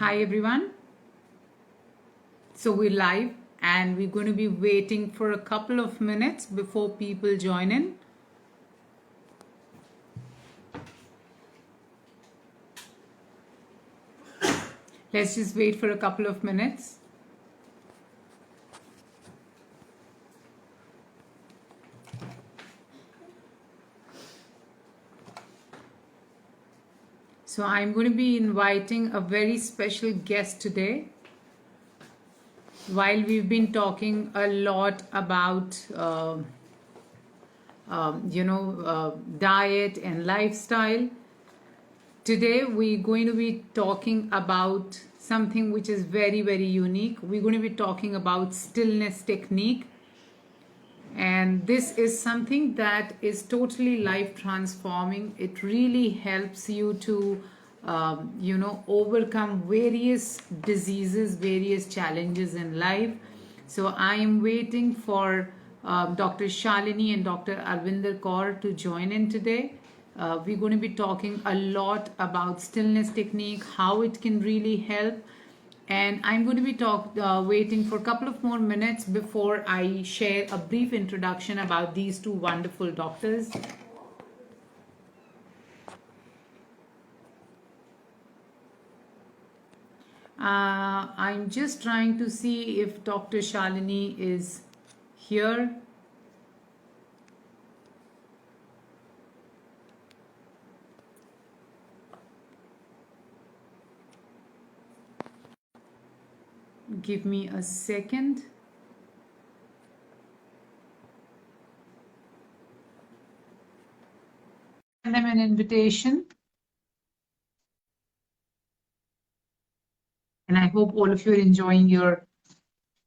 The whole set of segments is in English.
Hi everyone. So we're live and we're going to be waiting for a couple of minutes before people join in. Let's just wait for a couple of minutes. So I'm going to be inviting a very special guest today. While we've been talking a lot about diet and lifestyle, today we're going to be talking about something which is very, very unique. We're going to be talking about stillness technique. And this is something that is totally life transforming. It really helps you to, overcome various diseases, various challenges in life. So I am waiting for Dr. Shalini and Dr. Arvinder Kaur to join in today. We're going to be talking a lot about stillness technique, how it can really help. And I'm going to be waiting for a couple of more minutes before I share a brief introduction about these two wonderful doctors. I'm just trying to see if Dr. Shalini is here. Give me a second. Send them an invitation. And I hope all of you are enjoying your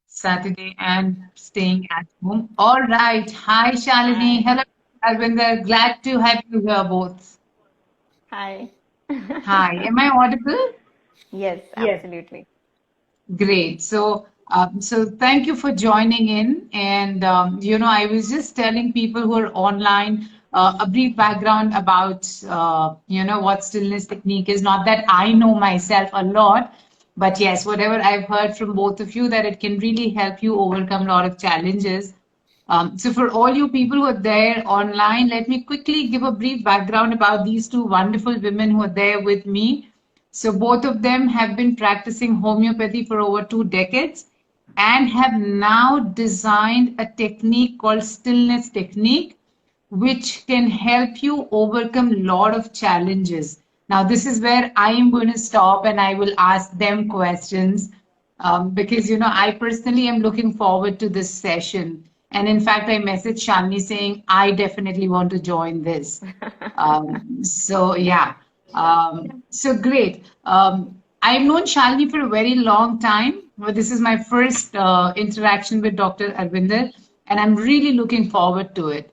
Saturday and staying at home. All right. Hi, Shalini. Hi. Hello, Arvinder. Glad to have you here both. Hi. Hi. Am I audible? Yes, absolutely. Great. So thank you for joining in. And I was just telling people who are online a brief background about what stillness technique is. Not that I know myself a lot, but yes, whatever I've heard from both of you, that it can really help you overcome a lot of challenges. So for all you people who are there online, let me quickly give a brief background about these two wonderful women who are there with me. So both of them have been practicing homeopathy for over 2 decades and have now designed a technique called stillness technique, which can help you overcome a lot of challenges. Now, this is where I am going to stop and I will ask them questions because, I personally am looking forward to this session. And in fact, I messaged Shalini saying, I definitely want to join this. So, yeah. So great. I've known Shalini for a very long time. But this is my first interaction with Dr. Arvinder, and I'm really looking forward to it.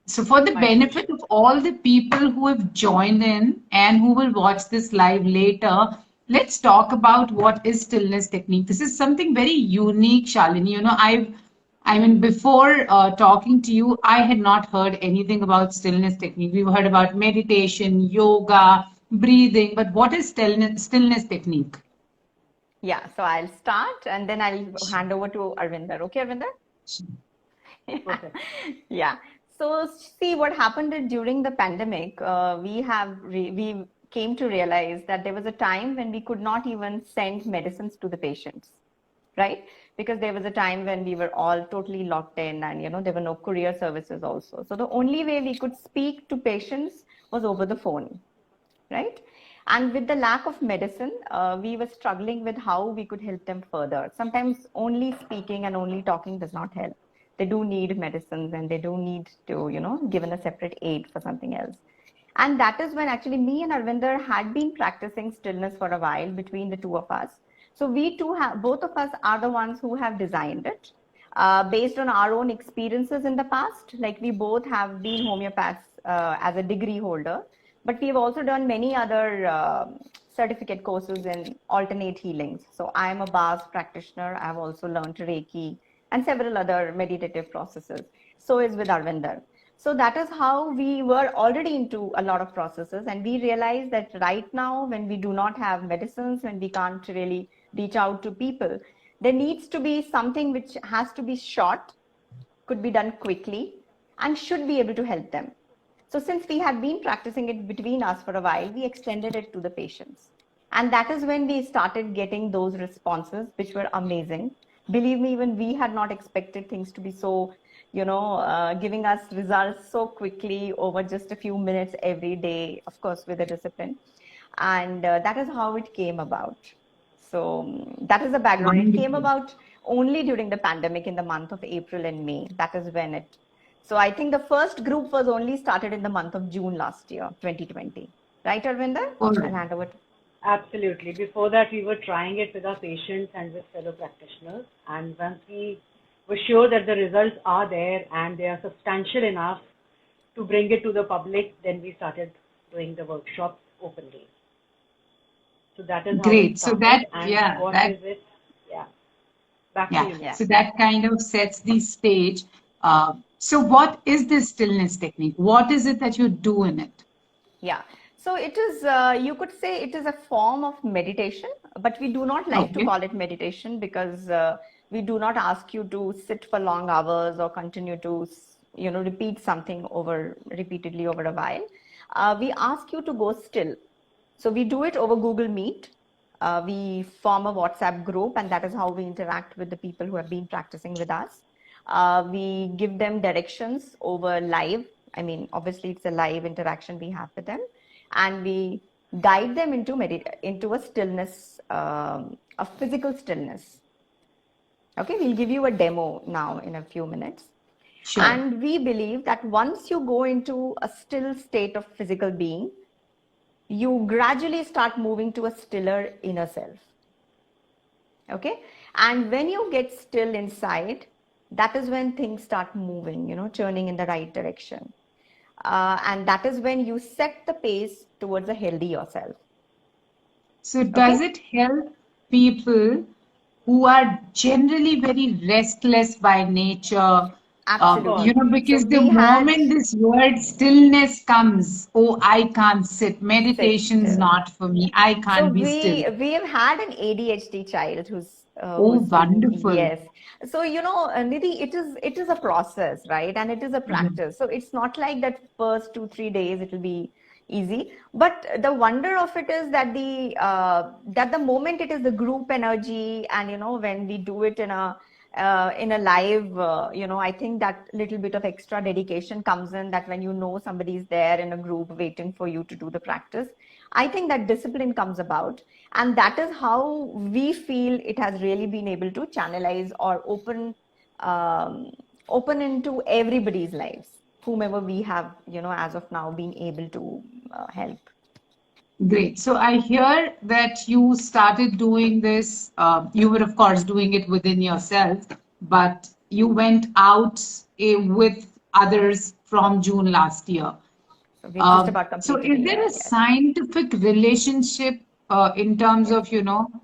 So, for the My pleasure. benefit of all the people who have joined in and who will watch this live later, let's talk about what is stillness technique. This is something very unique, Shalini. Before talking to you, I had not heard anything about stillness technique. We've heard about meditation, yoga, breathing, but what is stillness technique? Yeah, so I'll start and then I'll hand over to Arvinder. Okay, Arvinder? Okay. Yeah. So see what happened during the pandemic. We came to realize that there was a time when we could not even send medicines to the patients, right? Because there was a time when we were all totally locked in, and there were no courier services also. So the only way we could speak to patients was over the phone, right? And with the lack of medicine, we were struggling with how we could help them further. Sometimes only speaking and only talking does not help. They do need medicines and they do need to, given a separate aid for something else. And that is when actually me and Arvinder had been practicing stillness for a while between the two of us. So we two have, both of us are the ones who have designed it based on our own experiences in the past. Like we both have been homeopaths as a degree holder, but we've also done many other certificate courses in alternate healings. So I am a Bas practitioner. I've also learned Reiki and several other meditative processes. So is with Arvinder. So that is how we were already into a lot of processes. And we realized that right now, when we do not have medicines, when we can't really reach out to people, there needs to be something which has to be short, could be done quickly, and should be able to help them. So since we had been practicing it between us for a while, we extended it to the patients. And that is when we started getting those responses, which were amazing. Believe me, even we had not expected things to be so, giving us results so quickly over just a few minutes every day, of course, with a discipline. And that is how it came about. So that is the background. It came Wonderful. about only during the pandemic in the month of April and May. That is when it. So I think the first group was only started in the month of June last year, 2020. Right, Arvinder? All I'll right. hand over to. Absolutely. Before that, we were trying it with our patients and with fellow practitioners. And once we were sure that the results are there and they are substantial enough to bring it to the public, then we started doing the workshops openly. So that is how it Great. So started. that, And yeah, what that, is it? Yeah. Back to yeah. you. Yeah. So that kind of sets the stage. So what is this stillness technique? What is it that you do in it? Yeah. So it is, you could say it is a form of meditation, but we do not like to Okay. call it meditation because we do not ask you to sit for long hours or continue to, repeat something repeatedly over a while. We ask you to go still. So we do it over Google Meet. We form a WhatsApp group, and that is how we interact with the people who have been practicing with us. We give them directions over live. I mean, obviously, it's a live interaction we have with them, and we guide them into a stillness, a physical stillness. Okay, we'll give you a demo now in a few minutes. Sure. And we believe that once you go into a still state of physical being, you gradually start moving to a stiller inner self. Okay, and when you get still inside, that is when things start moving, turning in the right direction. And that is when you set the pace towards a healthy yourself. So does Okay? it help people who are generally very restless by nature? Of course. Absolutely. So Because the we had moment this word stillness comes, oh, I can't sit. sit Meditation's still. not for me. I So can't be still. we have had an ADHD child Oh, who's been, wonderful. yes. So Nidhi, it is a process, right? And it is a Mhm. practice. So it's not like that first 2-3 days it will be easy. But the wonder of it is that the moment it is the group energy, and when we do it in a live, I think that little bit of extra dedication comes in, that when somebody's there in a group waiting for you to do the practice, I think that discipline comes about. And that is how we feel it has really been able to channelize or open into everybody's lives, whomever we have, as of now, been able to help. Great. So I hear that you started doing this. You were, of course, doing it within yourself, but you went out with others from June last year. So we've just about So completed a is there year, a yes. scientific relationship in terms of,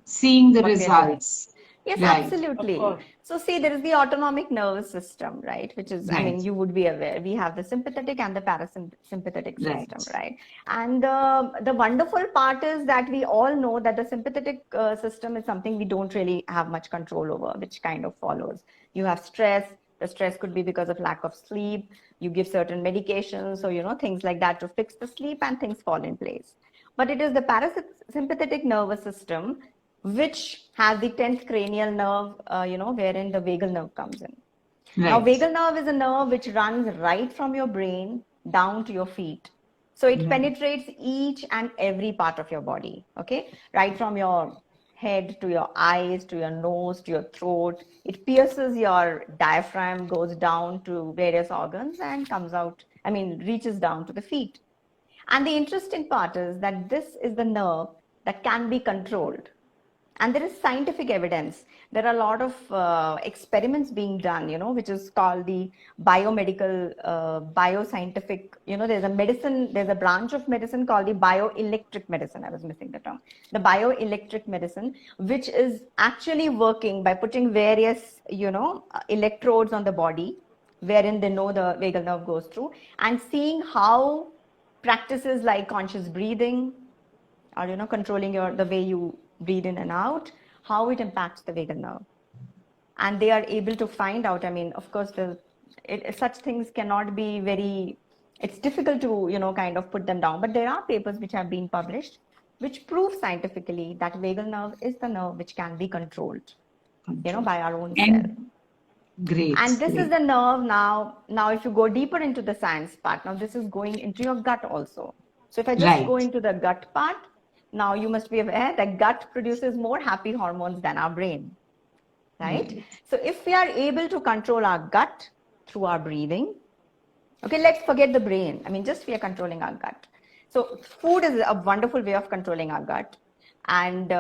seeing the What we are doing. results? Yes, Right, Of absolutely. course. So see, there is the autonomic nervous system, right? Which is, I mean, right, you would be aware. We have the sympathetic and the parasympathetic system, right. right? And the wonderful part is that we all know that the sympathetic system is something we don't really have much control over, which kind of follows. You have stress. The stress could be because of lack of sleep. You give certain medications, so things like that to fix the sleep, and things fall in place. But it is the parasympathetic nervous system which has the 10th cranial nerve, wherein the vagal nerve comes in. Now, Right. vagal nerve is a nerve which runs right from your brain down to your feet. So it Right. penetrates each and every part of your body, okay? Right from your head to your eyes, to your nose, to your throat. It pierces your diaphragm, goes down to various organs, and comes out, reaches down to the feet. And the interesting part is that this is the nerve that can be controlled. And there is scientific evidence. There are a lot of experiments being done, which is called the biomedical, bioscientific, there's a branch of medicine called the bioelectric medicine. I was missing the term. The bioelectric medicine, which is actually working by putting various, electrodes on the body, wherein they know the vagal nerve goes through, and seeing how practices like conscious breathing or, controlling the way you breathe in and out, how it impacts the vagal nerve. And they are able to find out, I mean, of course, such things cannot be it's difficult to, kind of put them down, but there are papers which have been published which prove scientifically that vagal nerve is the nerve which can be controlled, by our own self. And great. And this great. is the nerve now. Now, if you go deeper into the science part, now this is going into your gut also. So if I just go into the gut part, now you must be aware that gut produces more happy hormones than our brain, right? So if we are able to control our gut through our breathing, okay, let's forget the brain. I mean, just we are controlling our gut. So food is a wonderful way of controlling our gut. And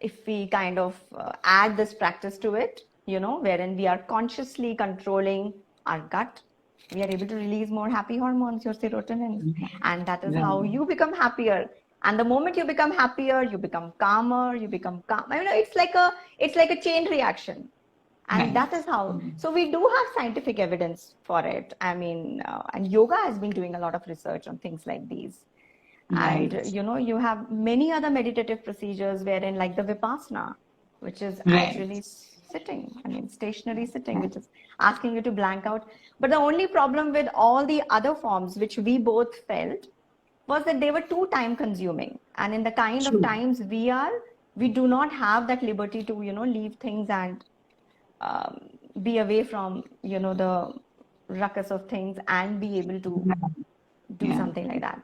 if we kind of add this practice to it, wherein we are consciously controlling our gut, we are able to release more happy hormones, your serotonin. And that is how you become happier. And the moment you become happier, you become calmer, you become calm. I mean, it's like a chain reaction. And that is how, so we do have scientific evidence for it. I mean, and yoga has been doing a lot of research on things like these. And, you have many other meditative procedures wherein like the Vipassana, which is actually sitting, I mean, stationary sitting, which is asking you to blank out. But the only problem with all the other forms, which we both felt, was that they were too time consuming. And in the kind of times we do not have that liberty to, leave things and be away from, the ruckus of things and be able to do something like that.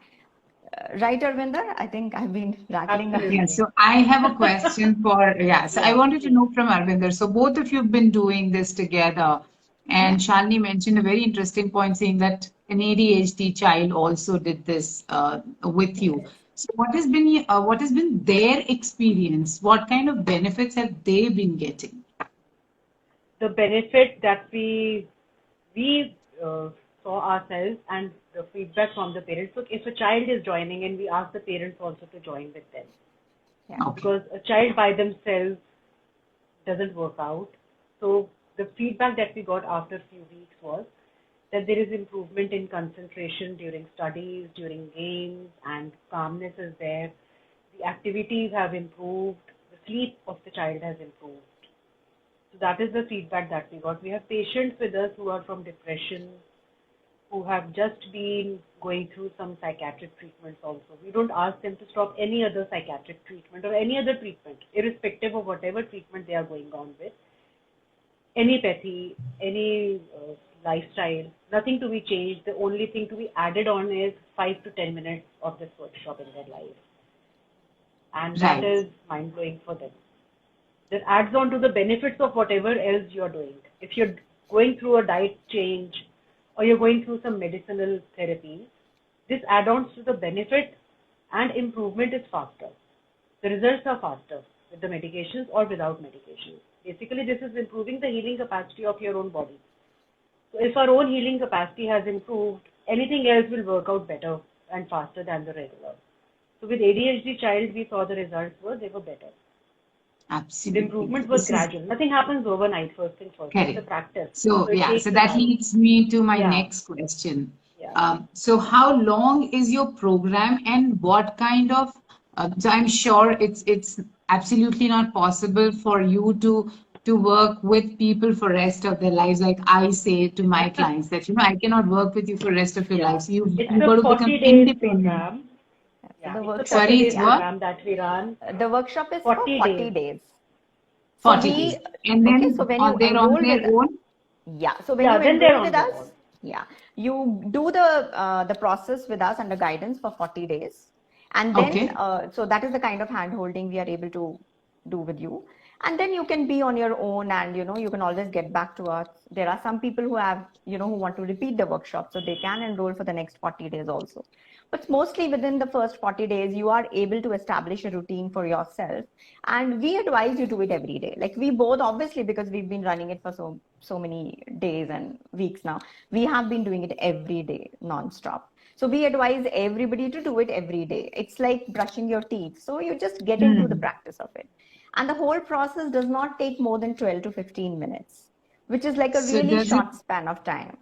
Right, Arvinder? I think I've been rattling. Yeah, so I have a question so I wanted to know from Arvinder. So both of you have been doing this together. And Shalini mentioned a very interesting point saying that an ADHD child also did this with you. So what has been their experience? What kind of benefits have they been getting? The benefit that we saw ourselves and the feedback from the parents. So if a child is joining in, we ask the parents also to join with them. Because a child by themselves doesn't work out. So the feedback that we got after a few weeks was that there is improvement in concentration during studies, during games, and calmness is there. The activities have improved. The sleep of the child has improved. So that is the feedback that we got. We have patients with us who are from depression, who have just been going through some psychiatric treatments also. We don't ask them to stop any other psychiatric treatment or any other treatment, irrespective of whatever treatment they are going on with. Any pathy, any lifestyle, nothing to be changed. The only thing to be added on is 5 to 10 minutes of this workshop in their life. And that is mind-blowing for them. That adds on to the benefits of whatever else you are doing. If you're going through a diet change or you're going through some medicinal therapy, this adds-ons to the benefit and improvement is faster. The results are faster with the medications or without medications. Basically, this is improving the healing capacity of your own body. So if our own healing capacity has improved, anything else will work out better and faster than the regular. So with ADHD child, we saw the results they were better. Absolutely. The improvement was gradual. Nothing happens overnight, first thing first. It's a practice. So that leads me to my next question. So how long is your program and what kind of, so I'm sure it's absolutely not possible for you to work with people for rest of their lives. Like I say to my clients that, I cannot work with you for rest of your life. So you've got to become independent. Program. It's a program that we run. The workshop is 40 days. 40 days. And then so when you they're on their own? So when you enroll with us, you do the process with us under guidance for 40 days. And then, so that is the kind of hand-holding we are able to do with you. And then you can be on your own and, you can always get back to us. There are some people who have, who want to repeat the workshop, so they can enroll for the next 40 days also. But mostly within the first 40 days, you are able to establish a routine for yourself. And we advise you to do it every day. Like we both, obviously, because we've been running it for so many days and weeks now, we have been doing it every day, non-stop. So we advise everybody to do it every day. It's like brushing your teeth. So you just get into the practice of it. And the whole process does not take more than 12 to 15 minutes, which is like a really short span of time.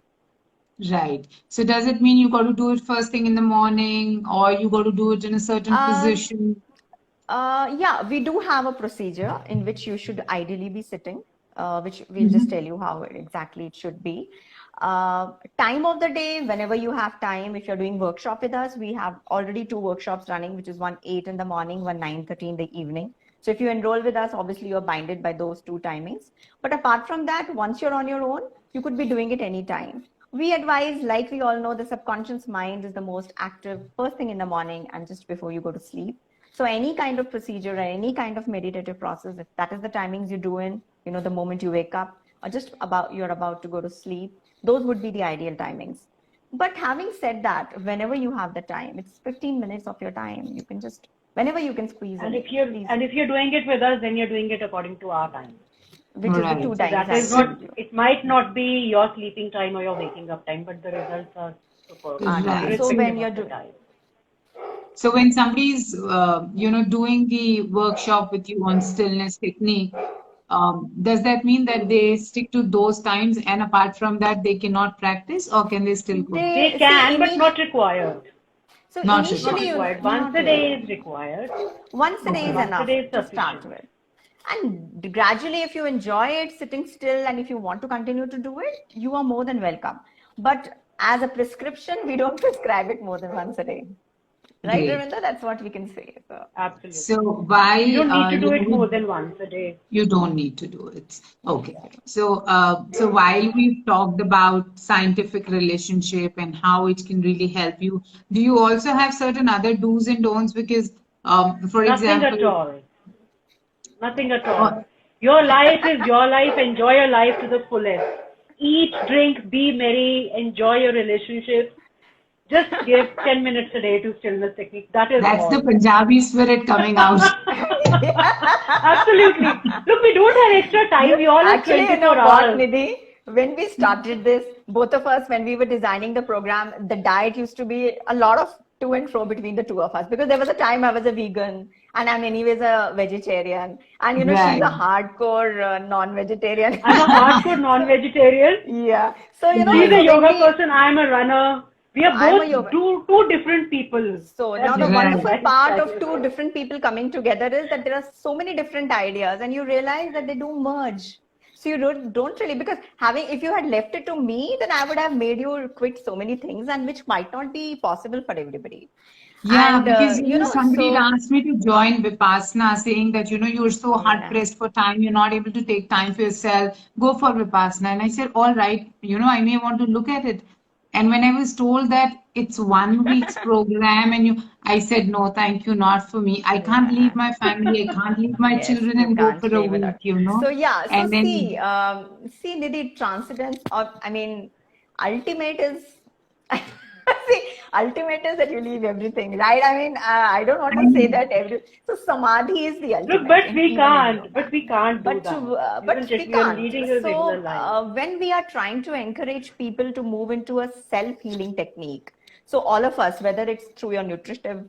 Right. So does it mean you got to do it first thing in the morning, or you got to do it in a certain Um, position? yeah, we do have a procedure in which you should ideally be sitting, which we'll just Mhm. tell you how exactly it should be. Time of the day, whenever you have time, if you're doing workshop with us, we have already two workshops running, which is one 8 in the morning, one 9:30 in the evening. So if you enroll with us, obviously you're binded by those two timings. But apart from that, once you're on your own, you could be doing it anytime. We advise, like we all know, the subconscious mind is the most active first thing in the morning and just before you go to sleep. So any kind of procedure or any kind of meditative process, if that is the timings you do in, the moment you wake up or just about you're about to go to sleep, those would be the ideal timings. But having said that, whenever you have the time, it's 15 minutes of your time. You can just whenever you can squeeze And in, please, if you're doing it with us, then you're doing it according to our time. which is the two Right. So times that I is not, told you. it might not be your sleeping time or your waking up time, but the results are superb, Yeah. Right. So when irrespective you're of the doing time. So when somebody's, doing the workshop with you on stillness technique, does that mean that they stick to those times, and apart from that, they cannot practice, or can they still go? They they see can, but not required. so Not Not initially, required. required. Once not a day really. is required. Once a day is Okay. Once a enough day is to start sufficient. with. And gradually, if you enjoy it sitting still and if you want to continue to do it, you are more than welcome. But as a prescription, we don't prescribe it more than once a day. Right, Great. Ravinda? That's what we can say. So, So Absolutely. You while don't need to do it we more than once a day. you don't need to do it. Okay. yeah. So while we've talked about scientific relationship and how it can really help you, do you also have certain other do's and don'ts? Because, for Nothing example, at all. Nothing at uh, all. Your life is your life. Enjoy your life to the fullest. Eat, drink, be merry, enjoy your relationship. Just give 10 minutes a day to stillness technique. That is that's the all. Punjabi spirit coming out. Absolutely. Look, we don't have extra time. Look, We all have actually, you 24 know what, hours. Nidhi? When we started this, both of us, when we were designing the program, the diet used to be a lot of to and fro between the two of us because there was a time I was a vegan and I'm anyways a vegetarian. And she's a Right. hardcore non-vegetarian. I'm a hardcore non-vegetarian. Yeah. So, She's Right. a so when yoga we, person. I'm a runner. We so are I'm a both yoga. two different people. So now That's the it. Right. wonderful part That of is two it. different people coming together is that there are so many different ideas and you realize that they do merge. So you don't really, because if you had left it to me, then I would have made you quit so many things and which might not be possible for everybody. Yeah, And, because somebody had so asked me to join Vipassana, saying that you're so hard yeah. pressed for time, you're not able to take time for yourself. Go for Vipassana, and I said, all right, I may want to look at it. And when I was told that it's 1 week's program, I said, no, thank you, not for me. I can't leave Yeah. my family, I can't leave my Yes, children you and go can't for a stay week, without. So yeah, so and then. see, Nidhi, transcendence, or I mean, ultimate is, see, ultimate is that you leave everything, right? I mean, I don't want I to say mean, that so samadhi is the Look, ultimate, in, even in yoga. but we can't do that, But isn't it? we We are can't. leading a regular So life. when we are trying to encourage people to move into a self-healing technique, so all of us, whether it's through your nutritive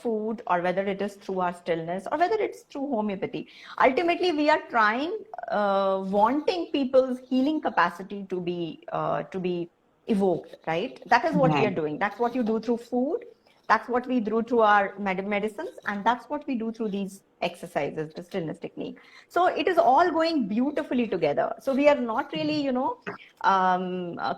food or whether it is through our stillness or whether it's through homeopathy, ultimately we are trying, wanting people's healing capacity to be evoked, right? That is what we are right. doing. That's what you do through food. That's what we do through our medicines, and that's what we do through these exercises, the stillness technique. So it is all going beautifully together. So we are not really,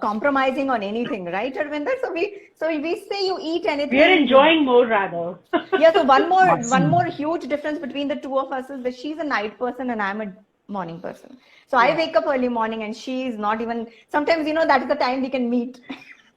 compromising on anything, right, Arvinder? So we say you eat We are anything, enjoying more rather. yeah. So one more Awesome. huge difference between the two of us is that she's a night person and I'm a morning person. So I Yeah. wake up early morning and she is not even. Sometimes that is the time we can meet.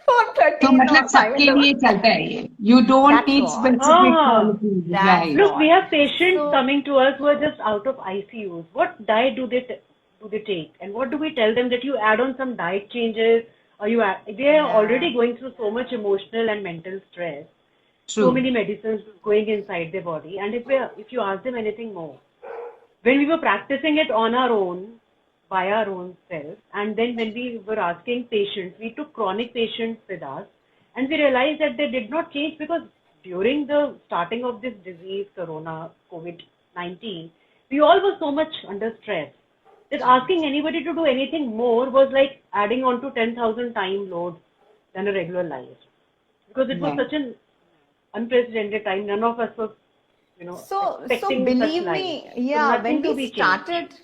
4:30 तो or मतलब 5 in सबके the लिए morning. चलता है ये. You don't That's need what. specific Uh-huh. qualities, That's right? Look, we what. have patients So coming to us who are just out of ICUs. What diet do they take, and what do we tell them that you add on some diet changes, or they are yeah, already going through so much emotional and mental stress, so True. many medicines going inside their body, and if you ask them anything more, when we were practicing it on our own, by our own self, and then when we were asking patients, we took chronic patients with us, and we realized that they did not change because during the starting of this disease, Corona, COVID-19, we all were so much under stress that asking anybody to do anything more was like adding on to 10,000 time load than a regular life. Because it was Right. such an unprecedented time. None of us were, So expecting such believe life. me, So yeah, nothing to be changed.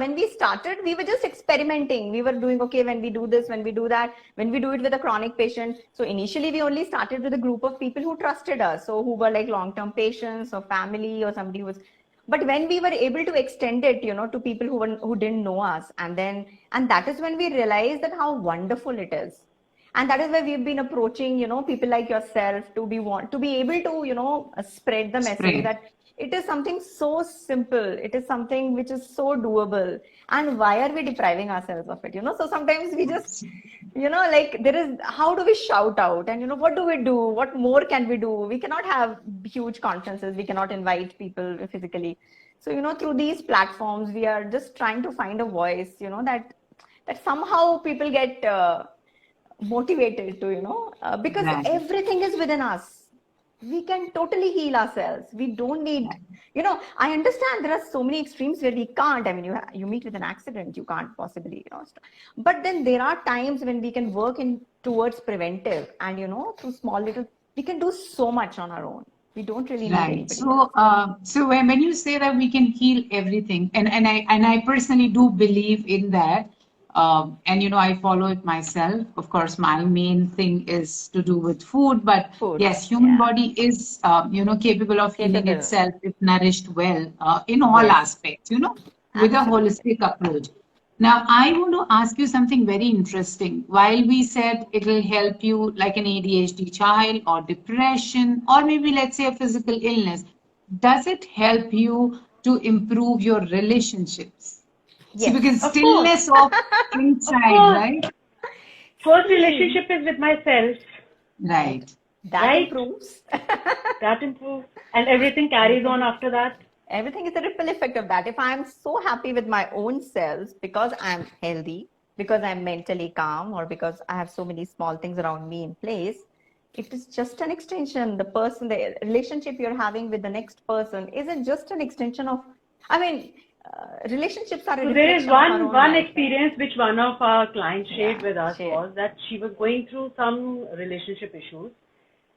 when we started, we were just experimenting. We were doing, okay, when we do this, when we do that, when we do it with a chronic patient. So initially, we only started with a group of people who trusted us. So who were like long-term patients or family or somebody who was, but when we were able to extend it, to people who didn't know us, and that is when we realized that how wonderful it is. And that is why we've been approaching people like yourself to be able to spread the message Spread. that it is something so simple, it is something which is so doable, and why are we depriving ourselves of it? So sometimes we just like there is, how do we shout out, and what do we do, what more can we do? We cannot have huge conferences, we cannot invite people physically. So through these platforms we are just trying to find a voice, that somehow people get motivated to because Right. everything is within us. We can totally heal ourselves. We don't need, I understand there are so many extremes where we can't. I mean, you meet with an accident, you can't possibly, but then there are times when we can work in towards preventive, and through small little, we can do so much on our own. We don't really need Right. anybody else. So when you say that we can heal everything, and I personally do believe in that, and I follow it myself. Of course, my main thing is to do with food, but Food, yes, human yeah, body is capable of healing capable. itself if nourished well, in all Yes, aspects, with a absolutely. holistic approach. Now, I want to ask you something very interesting. While we said it will help you like an ADHD child or depression, or maybe let's say a physical illness, does it help you to improve your relationships? See, Yes. because Of course, stillness of of inside, course. right? First See, relationship is with myself, right. Right. That right? improves. That improves, and everything carries Everything on is after that. everything is a ripple effect of that. If I'm so happy with my own selves because I'm healthy, because I'm mentally calm, or because I have so many small things around me in place, it is just an extension. The relationship you're having with the next person isn't just an extension of, I mean, relationships are a So there is reflection of our own one life, right? experience which one of our clients shared Yeah, with us share. was that she was going through some relationship issues,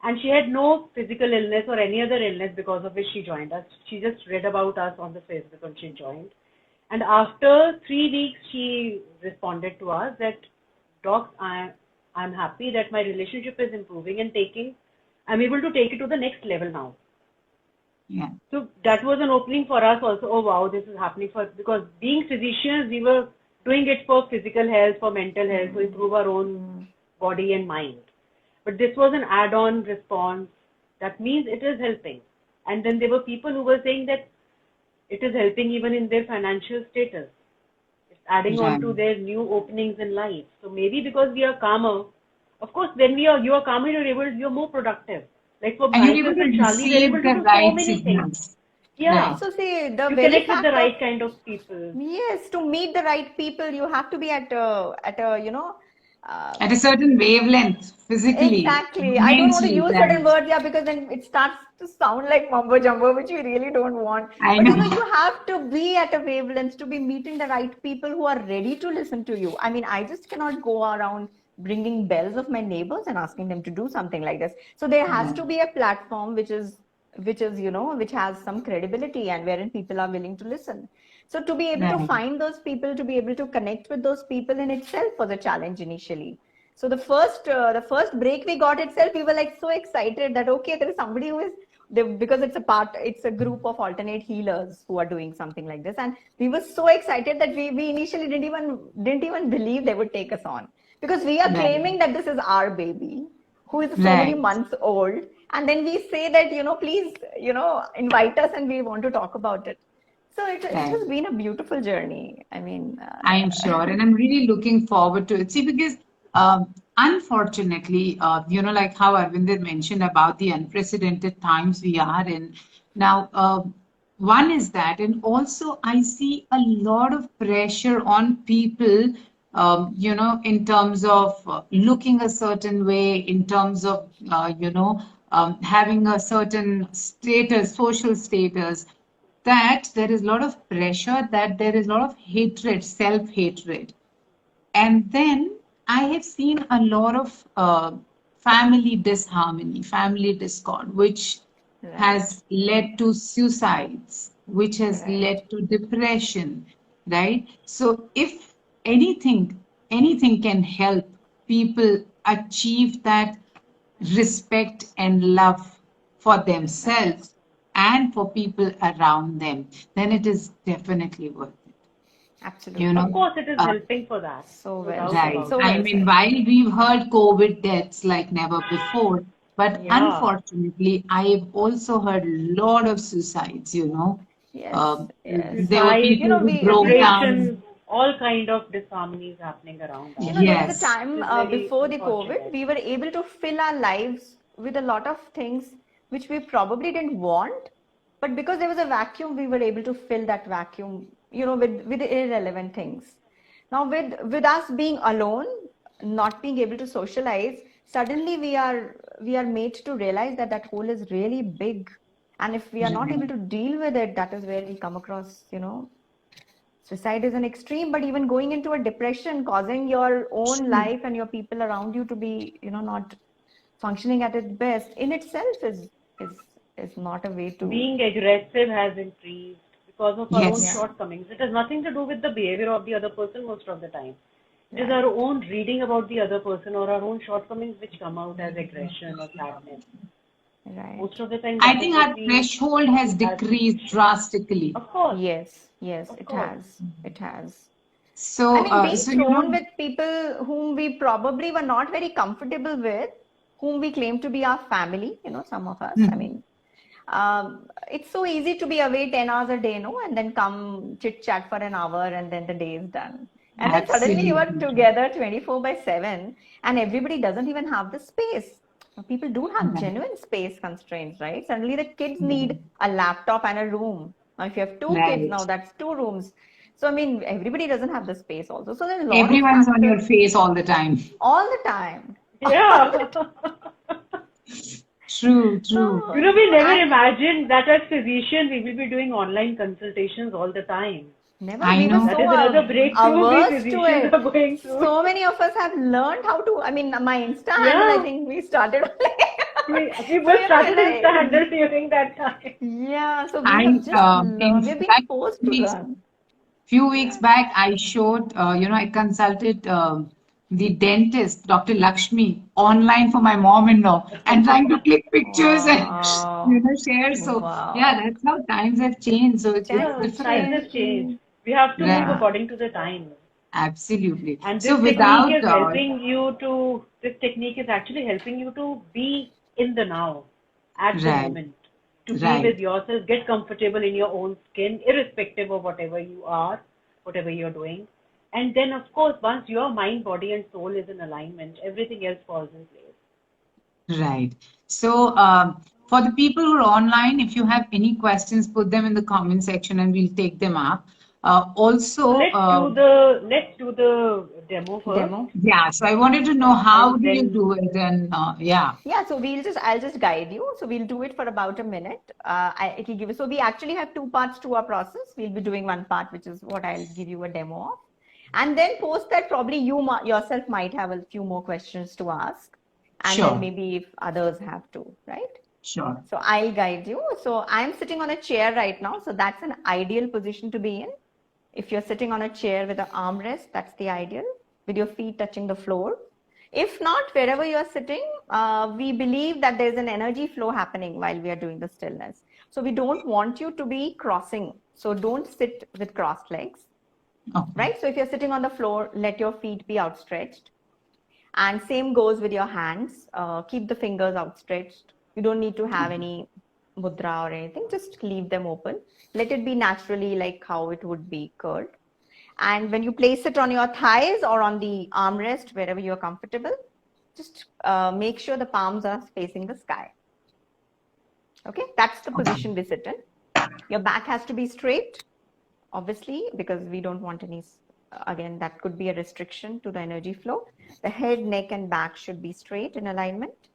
and she had no physical illness or any other illness because of which she joined us. She just read about us on the Facebook and she joined. And after 3 weeks, she responded to us that, Doc, I'm happy that my relationship is improving and I'm able to take it to the next level now. Yeah. So that was an opening for us also. Oh wow, this is happening because being physicians, we were doing it for physical health, for mental health, to improve our own body and mind. But this was an add-on response. That means it is helping. And then there were people who were saying that it is helping even in their financial status. It's adding on Right. to their new openings in life. So maybe because we are calmer, of course, when you are calmer, you're more productive. Like for And you're able Gayatri to and Charlie, we're able receive to the do so right many things. signals. Yeah, Right. So see, the you very connect with the fact of, right kind of people. yes, to meet the right people, you have to be at a uh, At a certain wavelength, physically, exactly. I don't want to mentally, use certain right. words, yeah, because then it starts to sound like mumbo jumbo, which we really don't want. I But know. you have to be at a wavelength to be meeting the right people who are ready to listen to you. I mean, I just cannot go around ringing bells of my neighbors and asking them to do something like this. So there has to Right. be a platform which has some credibility and wherein people are willing to listen. So to be able to Right. find those people, to be able to connect with those people in itself was a challenge initially. So the first break we got itself, we were like so excited that okay, there is somebody who is because it's a group of alternate healers who are doing something like this, and we were so excited that we initially didn't even believe they would take us on, because we are Right. claiming that this is our baby who is so many Right. months old, and then we say that please invite us and we want to talk about it. So it Right. has been a beautiful journey. I mean, I'm sure, and I'm really looking forward to it. See, because unfortunately, like how Arvinder mentioned about the unprecedented times we are in now. One is that, and also I see a lot of pressure on people. In terms of looking a certain way, in terms of having a certain status, social status, that there is a lot of pressure, that there is a lot of hatred, self hatred. And then I have seen a lot of family disharmony, family discord, which Right, has led to suicides, which has right. led to depression, right? So if anything, anything can help people achieve that respect and love for themselves and for people around them, then it is definitely worth it. You Of Absolutely. know, course, it is uh, helping for that, So no well doubt said. right. about So it. I well mean, said. while we've heard COVID deaths like never before, but Yeah, unfortunately, I have also heard a lot of suicides, you know. Yes, Um, yes. there were suicide, You people know, who we broke depression, down. all kind of disharmonies happening around you us. know, there was a Yes, time It is very before the COVID, unfortunate. we were able to fill our lives with a lot of things which we probably didn't want, but because there was a vacuum, we were able to fill that vacuum, you know, with irrelevant things. Now, with us being alone, not being able to socialize, suddenly we are made to realize that that hole is really big, and if we are not able right. to deal with it, that is where we come across, you know, suicide is an extreme, but even going into a depression, causing your own True. life and your people around you to be, you know, not functioning at its best in itself is is not a way to. Being aggressive has increased because of our own Yes, Yeah, shortcomings. It has nothing to do with the behavior of the other person most of the time. It is our right, own reading about the other person or our own shortcomings which come out as aggression or sadness. right. Most of the time, I that is think what our we threshold has see as decreased depression. drastically. Of course, Yes, yes, of it course. has. It has. I So, mean, being so you thrown know, with people whom we probably were not very comfortable with, whom we claim to be our family, you know, some of us. I hmm, mean, it's so easy to be away 10 hours a day, no? And then come chit chat for an hour and then the day is done. And then suddenly you are absolutely. together 24 by 7 and everybody doesn't even have the space. Now, people do have Right, genuine space constraints, right? Suddenly the kids right, need a laptop and a room. Now, if you have two kids, now right. that's two rooms. So, I mean, everybody doesn't have the space also. So, there's a lot of Everyone's on your factors face all the time. all the time. All Yeah. the time. True, true. You So, know, we so never I imagined that as physicians we will be doing online consultations all the time. never, I we were know. That so is another breakthrough we averse to physicians it. are going through. So many of us have learned how to. I mean, my Insta handle, I Yeah, think we started. we So, both you know, started Insta handle during that time. yeah, so we I, have just in learned. We've been fact, forced to learn. few weeks Yeah. back, I showed, I consulted the dentist, Dr. Lakshmi, online for my mom-in-law and trying to click pictures and, Wow. share. So, yeah, Wow. that's how times have changed. So it's Times Yeah, have times different. have changed. changed. We have to move Right. Yeah. according to the time. Absolutely. And So this technique without is doubt, helping you to, this technique is actually helping you to be in the now, at the right, moment, to be right. with yourself, get comfortable in your own skin, irrespective of whatever you are, whatever you're doing. And then, of course, once your mind, body, and soul is in alignment, everything else falls in place. Right. So, for the people who are online, if you have any questions, put them in the comment section and we'll take them up. So Also, let's do the demo first, Demo. yeah, so I wanted to know how and do you then do it? And yeah, Yeah, so I'll just guide you. So we'll do it for about a minute. It'll give you, so we actually have two parts to our process. We'll be doing one part, which is what I'll give you a demo of. And then post that, probably you yourself might have a few more questions to ask. And then sure, maybe if others have to, right? sure. So I'll guide you. So I'm sitting on a chair right now. So that's an ideal position to be in. If you're sitting on a chair with an armrest, that's the ideal, with your feet touching the floor. If not, wherever you're sitting, we believe that there's an energy flow happening while we are doing the stillness. So we don't want you to be crossing. So don't sit with crossed legs, Okay, right? So if you're sitting on the floor, let your feet be outstretched. And same goes with your hands. Keep the fingers outstretched. You don't need to have any mudra or anything. Just leave them open. Let it be naturally like how it would be curled. And when you place it on your thighs or on the armrest, wherever you're comfortable, just make sure the palms are facing the sky. Okay, that's the okay, position we sit in. Your back has to be straight, obviously, because we don't want any, again, that could be a restriction to the energy flow. The head, neck, and back should be straight in alignment.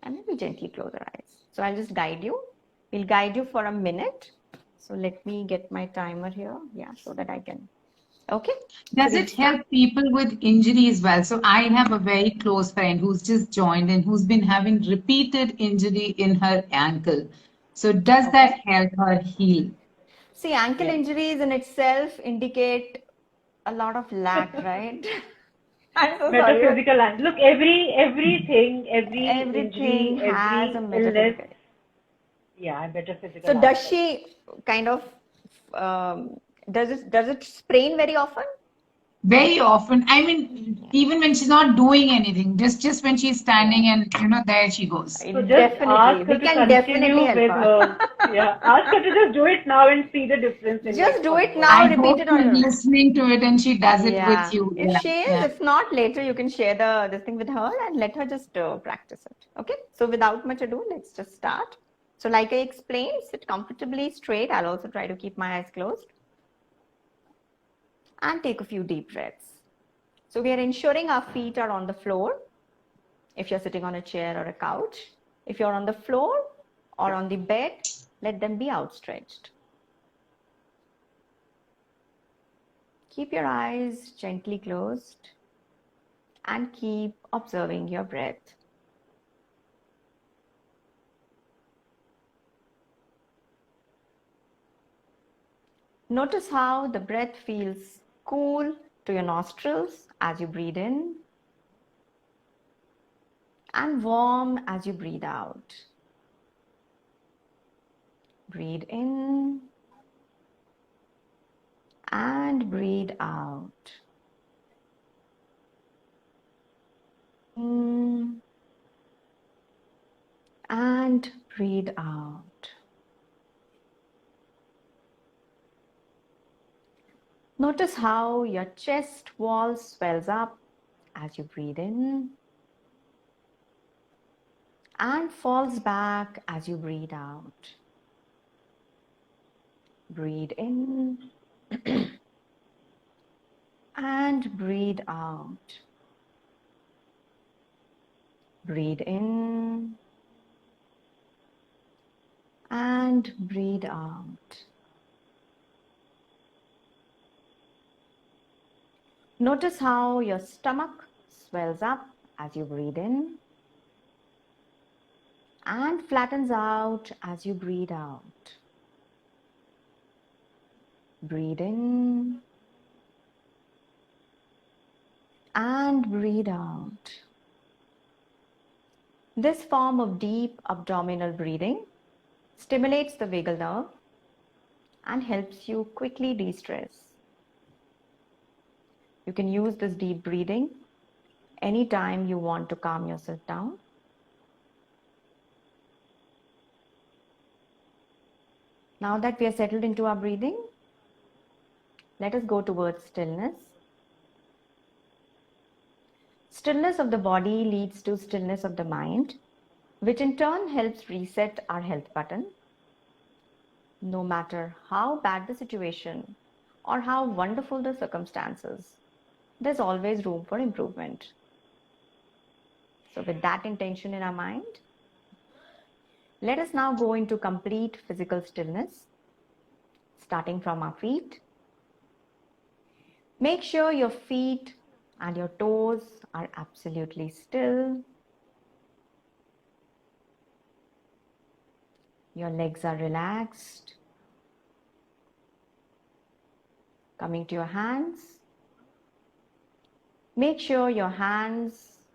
And then we gently close our eyes. So I'll just guide you. We'll guide you for a minute. So let me get my timer here. Yeah, so that I can Okay. Does we'll it start. help people with injury as well? So I have a very close friend who's just joined and who's been having repeated injury in her ankle. So does Okay. that help her heal? See, ankle Yeah. injuries in itself indicate a lot of lack, right? I'm so sorry. Metaphysical. Look, every injury, Everything has a every illness, metaphysical. yeah, a So metaphysical does aspect. she kind of does it sprain very often? Very often. I mean, even when she's not doing anything, just when she's Yeah. standing and there she goes. So just Definitely. ask her We to can definitely continue help with her. her. Yeah, ask her to just do it now and see the difference in Just next do it 44 now, I days. repeat hope it on she's your own. listening to it and she does it with Yeah. you. If Yeah, she is, yeah. if not, later you can share this thing with her and let her just practice it. Okay. So without much ado, let's just start. So like I explained, sit comfortably straight. I'll also try to keep my eyes closed and take a few deep breaths. So we are ensuring our feet are on the floor. If you're sitting on a chair or a couch, if you're on the floor or on the bed, let them be outstretched. Keep your eyes gently closed and keep observing your breath. Notice how the breath feels cool to your nostrils as you breathe in and warm as you breathe out. Breathe in and breathe out. In and breathe out. Notice how your chest wall swells up as you breathe in and falls back as you breathe out. Breathe in and breathe out. Breathe in and breathe out. Notice how your stomach swells up as you breathe in and flattens out as you breathe out. Breathe in and breathe out. This form of deep abdominal breathing stimulates the vagal nerve and helps you quickly de-stress. You can use this deep breathing anytime you want to calm yourself down. Now that we are settled into our breathing, let us go towards stillness. Stillness of the body leads to stillness of the mind, which in turn helps reset our health button. No matter how bad the situation or how wonderful the circumstances, there's always room for improvement. So with that intention in our mind, let us now go into complete physical stillness, starting from our feet. Make sure your feet and your toes are absolutely still. Your legs are relaxed. Coming to your hands, make sure your hands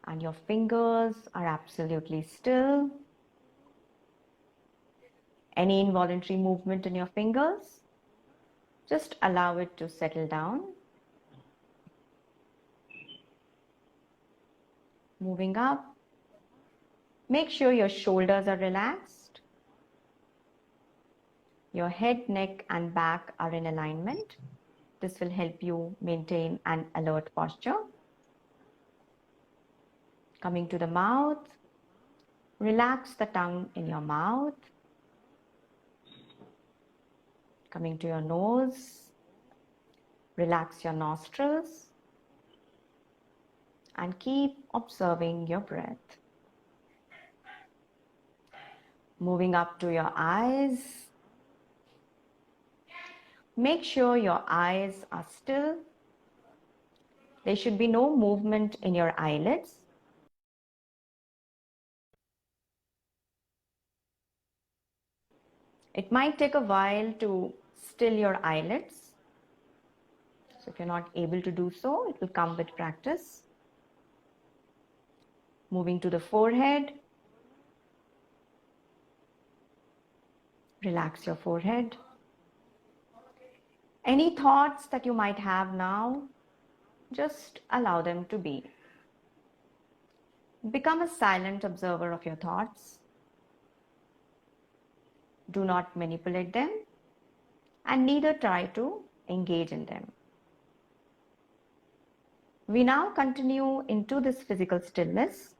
and your fingers are absolutely still. Any involuntary movement in your fingers, just allow it to settle down. Moving up, make sure your shoulders are relaxed. Your head, neck, and back are in alignment. This will help you maintain an alert posture. Coming to the mouth, relax the tongue in your mouth. Coming to your nose, relax your nostrils and keep observing your breath. Moving up to your eyes, Make sure your eyes are still. There should be no movement in your eyelids. It might take a while to still your eyelids. So if you're not able to do so, it will come with practice. Moving to the forehead. Relax your forehead. Any thoughts that you might have now, just allow them to be. Become a silent observer of your thoughts. Do not manipulate them and neither try to engage in them. We now continue into this physical stillness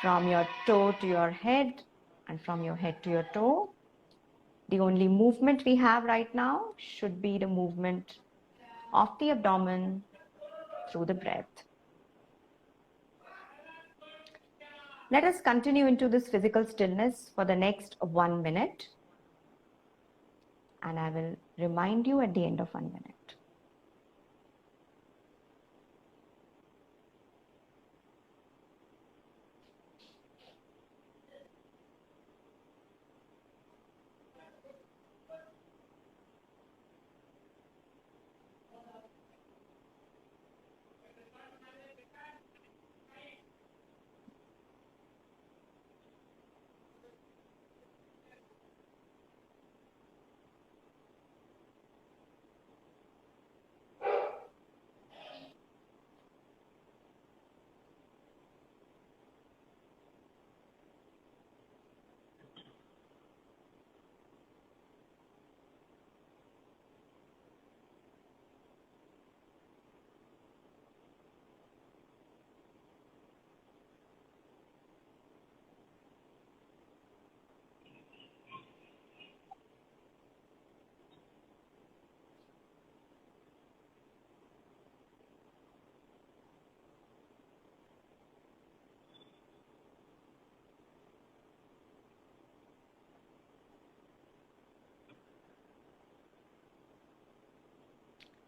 from your toe to your head and from your head to your toe. The only movement we have right now should be the movement of the abdomen through the breath. Let us continue into this physical stillness for the next 1 minute. And I will remind you at the end of 1 minute.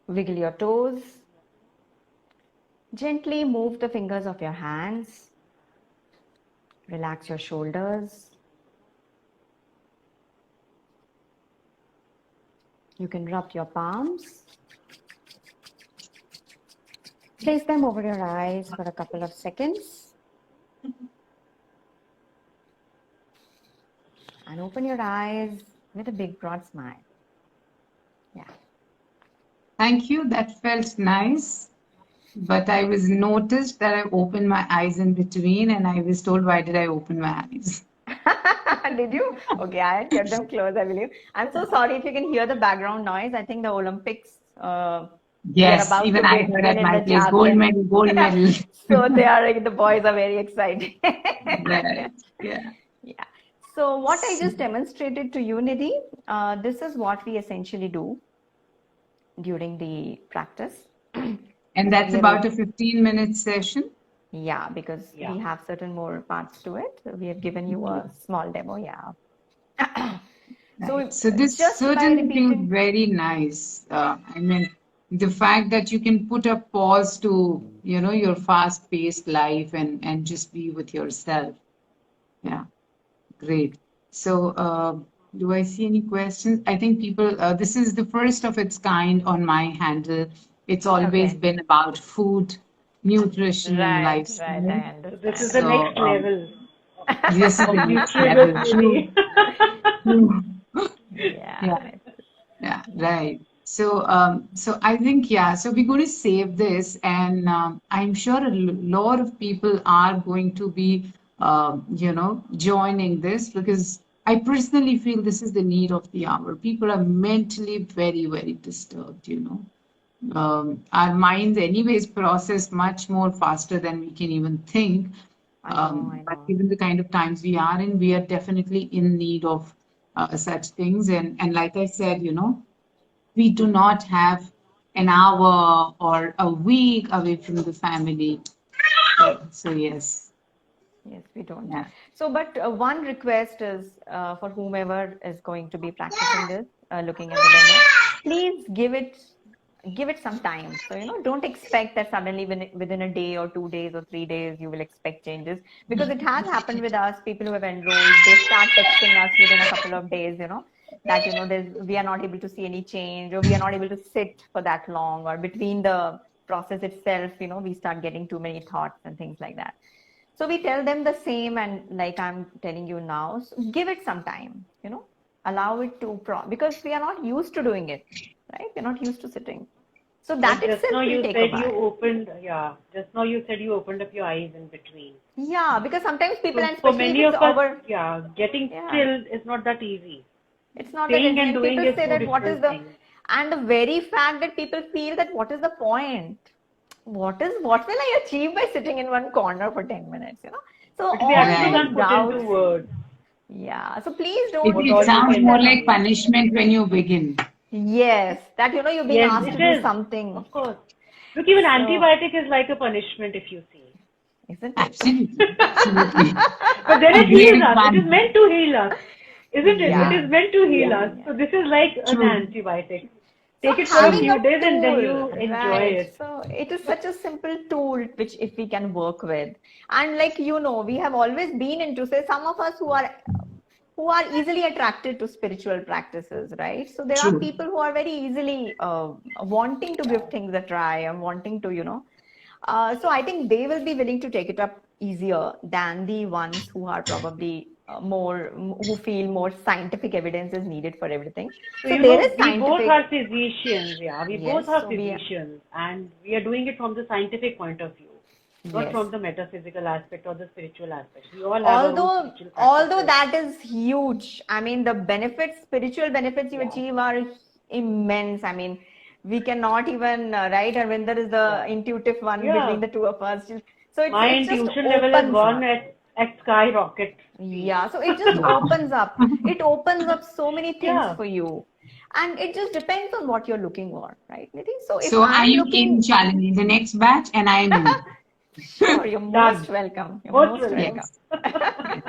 Wiggle your toes. Gently move the fingers of your hands. Relax your shoulders. You can rub your palms. Place them over your eyes for a couple of seconds. And open your eyes with a big broad smile. Yeah. Thank you. That felt nice. But I was noticed that I opened my eyes in between and I was told, why did I open my eyes? Did you? Okay, I had kept them closed, I believe. I'm so sorry if you can hear the background noise. I think the Olympics, they're Yes, about even to I heard begin at in my the place, gold javelin. medal, gold medal. So the boys are very excited. Right. Yeah. Yeah. So what I just demonstrated to you, Nidhi, this is what we essentially do during the practice. And that's about a 15-minute session. Yeah, because Yeah. we have certain more parts to it. We have given you a small demo, yeah. Right. So this just by certainly feels repeating, very nice. I mean, the fact that you can put a pause to, your fast-paced life and just be with yourself. Yeah, great. So, do I see any questions? I think people, this is the first of its kind on my handle. It's always okay, been about food, nutrition, and right, I lifestyle. So this is understand. the So, next level this is of the next nutritious level. Nidhi. True. Yeah. Yeah, Yeah, right. So I think, yeah, so we're going to save this, and I'm sure a lot of people are going to be, joining this because I personally feel this is the need of the hour. People are mentally very, very disturbed. Our minds, anyways, process much more faster than we can even think. I know, I But know. given the kind of times we are in, we are definitely in need of such things. And like I said, we do not have an hour or a week away from the family. So yes, Yes, we don't. yeah. So, but one request is for whomever is going to be practicing this, looking at the demo, please give it some time. So, don't expect that suddenly within a day or 2 days or 3 days, you will expect changes, because it has happened with us, people who have enrolled, they start texting us within a couple of days, that, we are not able to see any change, or we are not able to sit for that long, or between the process itself, we start getting too many thoughts and things like that. So we tell them the same, and like I'm telling you now, so give it some time, allow it to because we are not used to doing it, right? We're not used to sitting. So that Just now itself will you take a said you while. opened, just now you said you opened up your eyes in between. Yeah, because sometimes people, So and for especially many if of it's us, over, getting yeah, still is not that easy. it's not that Saying easy. and And doing people is say two that what is different the, things. and the very fact that people feel that what is the point? What will I achieve by sitting in one corner for 10 minutes, So But we all actually Right. those can't put into doubts, words yeah. So please It, don't what it all you sounds can more overthink. like do. punishment when you begin. Yes, that you're being Yes, asked to it do is. something. Of course. Look, even So, antibiotic is like a punishment if you see. isn't it? Absolutely. Absolutely. But then A it great heals us. It is example. meant to heal us. Isn't it? It Yeah. Yeah. is meant to heal us. Yeah. So this is like an True. antibiotic. So Take it for a having True. few a days and then tool, you enjoy right? it. So it is such a simple tool which if we can work with. And like we have always been into, say, some of us who are easily attracted to spiritual practices, right? So there are True. people who are very easily wanting to give things a try and wanting to, so I think they will be willing to take it up easier than the ones who are probably who feel more scientific evidence is needed for everything. So, So there is we both are scientific, physicians, We both yes. are So physicians and we are doing it from the scientific point of view, not yes. from the metaphysical aspect or the spiritual aspect. We all have our own Although spiritual although practices. that is huge, I mean the benefits, spiritual benefits you Yeah, achieve are immense. I mean, we cannot even right, Arvinder is the yeah, intuitive one between yeah. the two of us. So My it just intuition level has opens gone up. at skyrocket speed. Yeah, so it just Wow. opens up. It opens up so many things Yeah. for you. And it just depends on what you're looking for, right, Nidhi? So if So are I'm you in, looking, Shalini? The next batch, and I am in. sure, you're most Done. welcome. You're Most most welcome. welcome. Yes.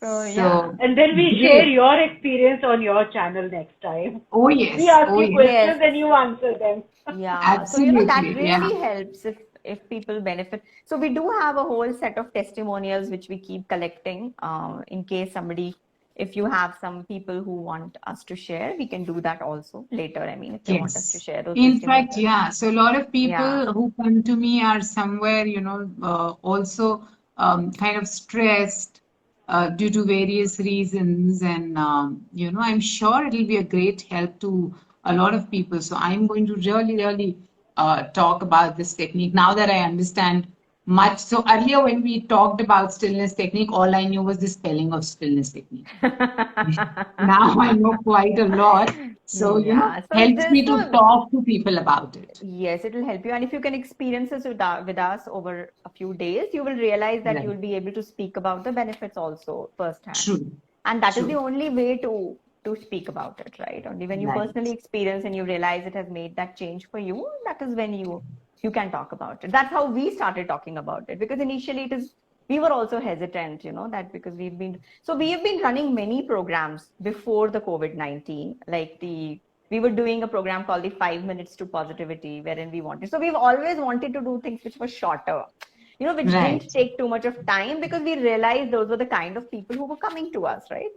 So yeah. So And then we share great. your experience on your channel next time. Oh We yes. ask Oh you yes. Yes. questions and you answer them. Yeah. So that Absolutely. Yeah. really helps if people benefit. So we do have a whole set of testimonials which we keep collecting. In case somebody, if you have some people who want us to share, we can do that also later. I mean, if they want us to Yes. share those In fact, testimonials. yeah. So a lot of Yeah. people who come to me are somewhere, also kind of stressed due to various reasons. And, I'm sure it'll be a great help to a lot of people. So I'm going to really, really talk about this technique now that I understand much. So earlier when we talked about stillness technique, all I knew was the spelling of stillness technique. Now I know quite a lot. So, Yeah. So helps this me to so talk to people about it. yes, it will help you. And if you can experience this with us over a few days, you will realize that you Right. will be able to speak about the benefits also firsthand. True. And that is the True. only way to speak about it, right? Only when you Right. personally experience and you realize it has made that change for you, that is when you can talk about it. That's how we started talking about it, because initially we were also hesitant, that because we have been running many programs before the COVID-19, like we were doing a program called the 5 minutes to positivity, wherein we've always wanted to do things which were shorter, which didn't Right. take too much of time, because we realized those were the kind of people who were coming to us, right?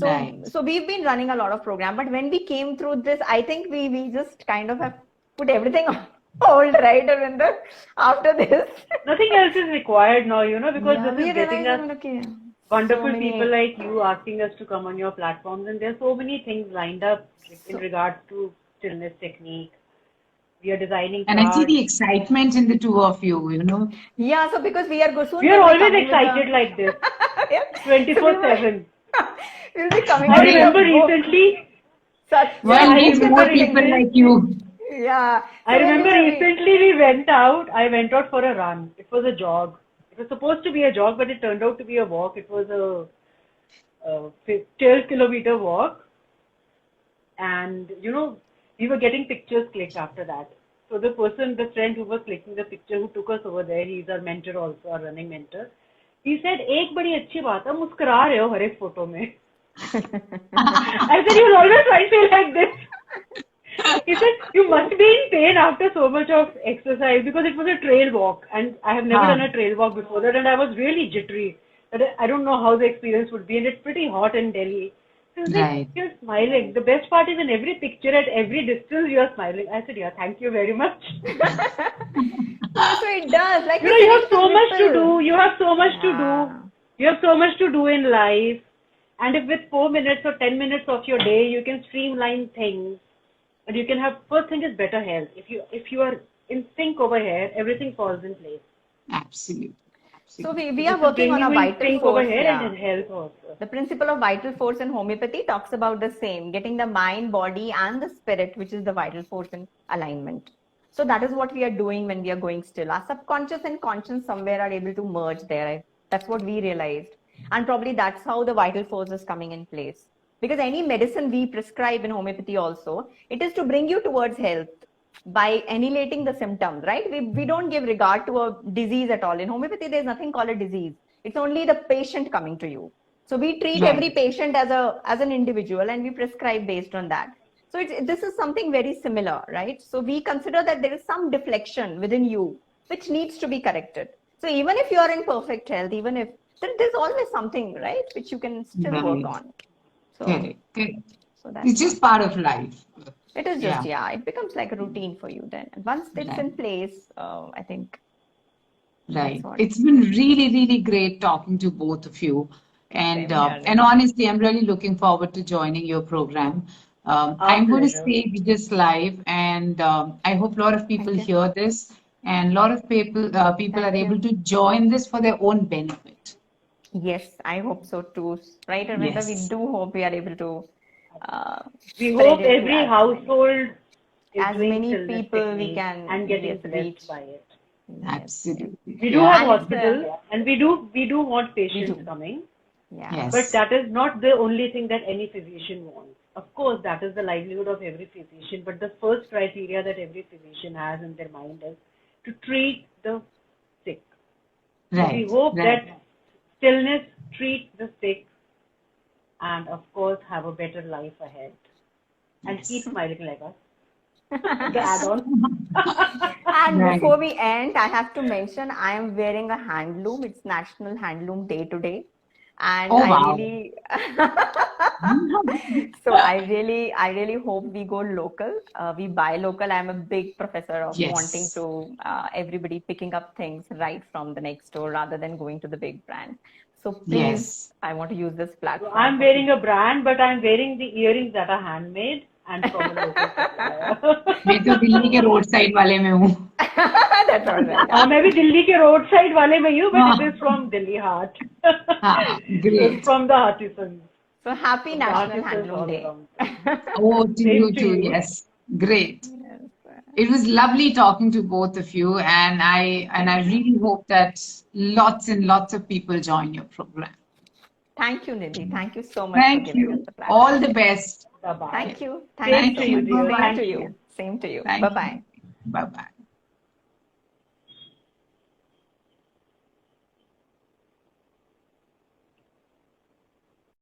So, Right. so we've been running a lot of program, but when we came through this, I think we just kind of have put everything on hold, right, Arvinder, after this. Nothing else is required now, because Yeah, this we is getting realized us that, okay, so wonderful people many, like you asking us to come on your platforms, and there are so many things lined up in so, regards to stillness technique. We are designing And I see charts. the excitement in the two of you. yeah, so because soon We are we'll be always coming with excited the, like this, yeah, so 24/7. we'll be coming I up with Great. a remember book, recently, such Well, I need remember more beautiful people things. like recently, you. Yeah, I so when remember recently I went out for a run. It was a jog. It was supposed to be a jog, but it turned out to be a walk. It was a 12-kilometer walk. And, we were getting pictures clicked after that. So the friend who was clicking the picture, who took us over there, he's our mentor also, our running mentor. He said, एक बड़ी अच्छी बात है, मुस्कुरा रहे हो हर एक photo में. I said, you'll always find me like this. He said, you must be in pain after so much of exercise because it was a trail walk and I have never done a trail walk before that and I was really jittery. But I don't know how the experience would be and it's pretty hot in Delhi. So he was like, you're smiling. The best part is in every picture at every distance you're smiling. I said, yeah, thank you very much. So it does. Like you have so much to do. You have so much to do. You have so much to do in life. And if with 4 minutes or 10 minutes of your day, you can streamline things. And you can have, first thing is better health. If you are in sync over here, everything falls in place. Absolutely. So we are working on a vital force. Over here and in health also. The principle of vital force in homeopathy talks about the same, getting the mind, body and the spirit, which is the vital force in alignment. So that is what we are doing when we are going still. Our subconscious and conscious somewhere are able to merge there. That's what we realized. And probably that's how the vital force is coming in place. Because any medicine we prescribe in homeopathy also, it is to bring you towards health by annihilating the symptoms, right? We don't give regard to a disease at all. In homeopathy, there's nothing called a disease. It's only the patient coming to you. So we treat every patient as an individual and we prescribe based on that. So this is something very similar, right? So we consider that there is some deflection within you, which needs to be corrected. So even if you are in perfect health, even if there's always something, right, which you can still work on. So, so it's just part of life. It is just, it becomes like a routine for you then. And once it's in place, I think. Right. It's been really, really great talking to both of you. And honestly, I'm really looking forward to joining your program. I'm going to save this live and I hope a lot of people hear this and a lot of people are able to join this for their own benefit. Yes, I hope so too. Right, Arvinda? Yes. We do hope we are able to. We hope every household is as many people we can and getting blessed by it. Absolutely. We do have hospitals and we do want patients coming. Yes. But that is not the only thing that any physician wants. Of course, that is the livelihood of every physician. But the first criteria that every physician has in their mind is to treat the sick. Right. So we hope that stillness treats the sick and of course have a better life ahead and keep smiling like us. The add-on. And before we end, I have to mention I am wearing a handloom. It's National Handloom Day today. And so I really hope we go local. We buy local. I'm a big professor of wanting to everybody picking up things right from the next store rather than going to the big brand. So please, I want to use this platform. So I'm wearing a brand, but I'm wearing the earrings that are handmade and from a local supplier. मैं तो दिल्ली के roadside वाले में हूँ. That's all right. मैं भी दिल्ली के roadside वाले में हूँ, but it is from Delhi Heart. Great. It's from the artisans. So happy National Handloom Day. Oh, to you too. Yes, great. It was lovely talking to both of you, and I really hope that lots and lots of people join your program. Thank you, Nidhi. Thank you so much. Thank you. All the best. Bye-bye. Thank you. Thank you. Same to you. Same to you. Bye-bye. Bye-bye.